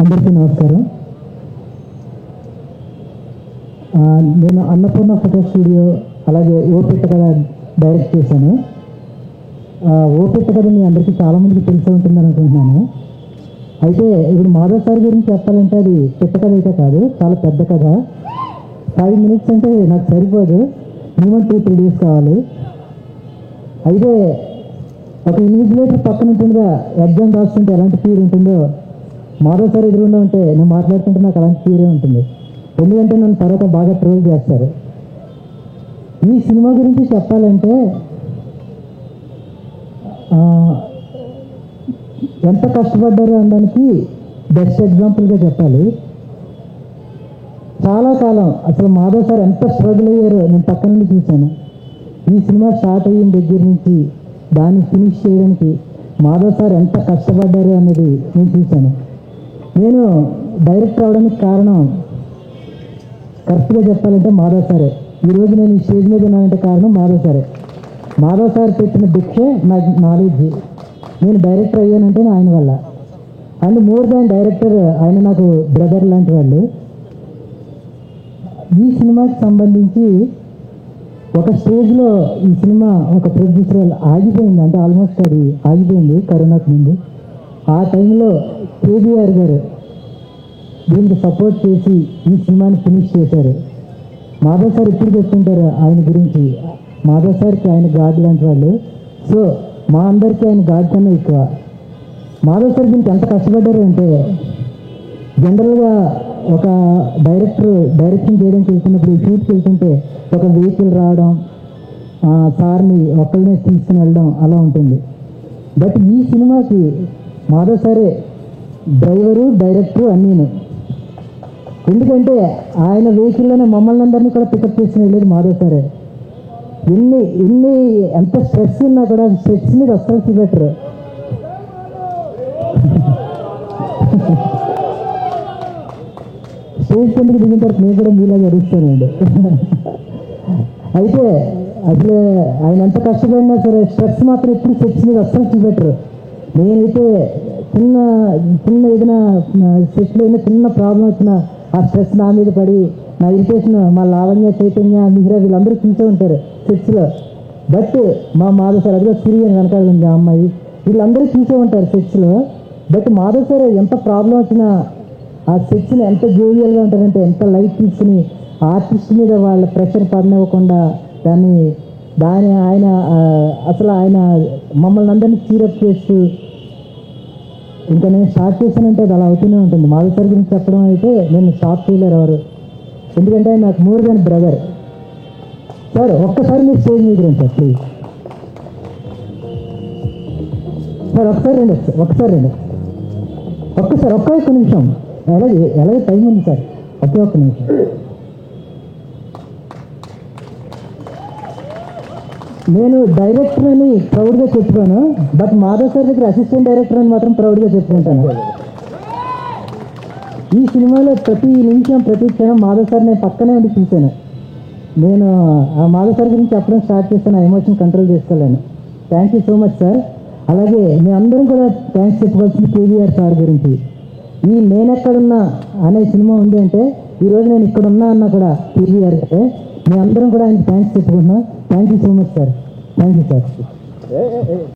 అందరికీ నమస్కారం. నేను అన్నపూర్ణ ఫోటో స్టూడియో అలాగే ఓపెట్ట కథ డైరెక్ట్ చేశాను. ఓపెట్ట కథ మీ అందరికీ చాలామందికి తెలిసి ఉంటుందని అనుకుంటున్నాను. అయితే ఇప్పుడు మాధవ్ సార్ గురించి చెప్పాలంటే అది పెద్ద కథ అయితే కాదు, చాలా పెద్ద కథ. 5 minutes అంటే నాకు సరిపోదు, మినిమం 2-3 days కావాలి. అయితే ఒక ఇన్విజిలేటర్ పక్కన ఉంటుందిగా, ఎగ్జామ్ రాస్తుంటే ఎలాంటి ఫీల్ ఉంటుందో మాధవ్ సార్ ఎదురుగా ఉంటే నేను మాట్లాడుతుంటే నాకు అలాంటి ఫీరే ఉంటుంది. ఎందుకంటే నన్ను తర్వాత బాగా ట్రోల్ చేస్తారు. ఈ సినిమా గురించి చెప్పాలంటే ఎంత కష్టపడ్డారు అనడానికి బెస్ట్ ఎగ్జాంపుల్గా చెప్పాలి. చాలా కాలం అసలు మాధవ్ సార్ ఎంత స్ట్రగుల్ అయ్యారో నేను పక్క నుండి చూశాను. ఈ సినిమా స్టార్ట్ అయిన దగ్గర నుంచి దాన్ని ఫినిష్ చేయడానికి మాధవ్ సార్ ఎంత కష్టపడ్డారు అనేది నేను చూశాను. నేను డైరెక్ట్ అవడానికి కారణం కరెక్ట్గా చెప్పాలంటే మాధవ్ సారే. ఈరోజు నేను ఈ స్టేజ్ మీద ఉన్నానంటే కారణం మాధవ్ సారే. మాధవ్ సార్ పెట్టిన భిక్షే నాకు నాలెడ్జ్. నేను డైరెక్టర్ అయ్యానంటే ఆయన వల్ల. అండ్ మోర్ దాన్ డైరెక్టర్, ఆయన నాకు బ్రదర్ లాంటి వాళ్ళు. ఈ సినిమాకి సంబంధించి ఒక స్టేజ్లో ఈ సినిమా ఒక ప్రొడ్యూసర్ ఆగిపోయింది, అంటే ఆల్మోస్ట్ అది ఆగిపోయింది కరోనాకు ముందు. ఆ టైంలో కేబీఆర్ గారు దీనికి సపోర్ట్ చేసి ఈ సినిమాని ఫినిష్ చేశారు. మాధవ్ సార్ ఎప్పుడు చెప్తుంటారు ఆయన గురించి, మాధవ్ సార్కి ఆయన గాడ్ లాంటి వాళ్ళు. సో మా అందరికీ ఆయన గాడ్ కన్నా ఎక్కువ. మాధవ్ సార్ దీనికి ఎంత కష్టపడ్డారు అంటే, జనరల్గా ఒక డైరెక్టర్ డైరెక్షన్ చేయడానికి వెళ్తున్నప్పుడు షూట్కి వెళ్తుంటే ఒక వెహికల్ రావడం, సార్ని ఒక్కరినే తీసుకుని వెళ్ళడం అలా ఉంటుంది. బట్ ఈ సినిమాకి మాధవ్ సారే డ్రైవరు, డైరెక్టరు అన్నీను. ఎందుకంటే ఆయన వెహికల్లోనే మమ్మల్ని అందరినీ కూడా పికప్ చేసుకుని వెళ్ళేది మాధవ్ సారే. ఎంత స్ట్రెస్ ఉన్నా కూడా స్ట్రెస్ మీద అస్సలు చూపెట్టరు. స్టేజ్ కిందకి దిగిన తర్వాత నేను కూడా మీలాగా అడుగుతానండి. అయితే అసలు ఆయన ఎంత కష్టపడినా సరే స్ట్రెస్ మాత్రం ఎప్పుడు స్ట్రెస్ మీద అస్సలు చూపెట్టరు. నేనైతే చిన్న ఏదైనా స్ట్రెస్లో అయినా చిన్న ప్రాబ్లం వచ్చినా ఆ స్ట్రెస్ నా మీద పడి నా ఇరిటేషన్ మా లావణ్య, చైతన్య, మిహిరా వీళ్ళందరూ చూసే ఉంటారు సెట్స్లో. బట్ మా మాధవ్ సార్, అదిగో సిరి అని వెనకాల ఉంది ఆ అమ్మాయి, వీళ్ళందరూ చూసే ఉంటారు సెట్స్లో. బట్ మాధవ్ సార్ ఎంత ప్రాబ్లం వచ్చినా ఆ సెట్స్ని ఎంత జోవియల్గా ఉంటారంటే, ఎంత లైట్ తీసుకుని ఆర్టిస్ట్ మీద వాళ్ళ ప్రెషర్ పడనివ్వకుండా దాన్ని ఆయన అసలు ఆయన మమ్మల్ని అందరినీ చీరప్ చేస్తూ, ఇంకా నేను స్టార్ట్ చేశానంటే అది అలా అవుతూనే ఉంటుంది. మాధవ్ సార్ గురించి చెప్పడం అయితే నేను స్టాప్ చేయలేరు ఎవరు, ఎందుకంటే ఆయన నాకు మోర్ దాన్ బ్రదర్. సార్ ఒక్కసారి మీరు స్టేజ్ మీద రండి సార్, ప్లీజ్ సార్. ఒకసారి రండి ఒక్క నిమిషం. ఎలాగే టైం ఉంది సార్, ఒక్క నిమిషం. నేను డైరెక్టర్ అని ప్రౌడ్గా చెప్పుకోను, బట్ మాధవ్ సార్ దగ్గర అసిస్టెంట్ డైరెక్టర్ అని మాత్రం ప్రౌడ్గా చెప్పుకుంటాను. ఈ సినిమాలో ప్రతి నిమిషం ప్రతి క్షణం మాధవ్ సార్ నేను పక్కనే ఉండి చూశాను. నేను ఆ మాధవ్ సార్ గురించి చెప్పడం స్టార్ట్ చేస్తాను, ఆ ఎమోషన్ కంట్రోల్ చేసుకోలేను. Thank you so much sir. అలాగే మీ అందరం కూడా థ్యాంక్స్ చెప్పుకోవాల్సింది కేవీఆర్ సార్ గురించి. ఈ నేనెక్కడున్నా అనే సినిమా ఉంది అంటే ఈరోజు నేను ఇక్కడ ఉన్నా అన్నా కూడా కేవీఆర్ గారే. మీ అందరం కూడా ఆయనకి థ్యాంక్స్ చెప్పుకుంటున్నాం. Thank you so much sir. Thank you sir.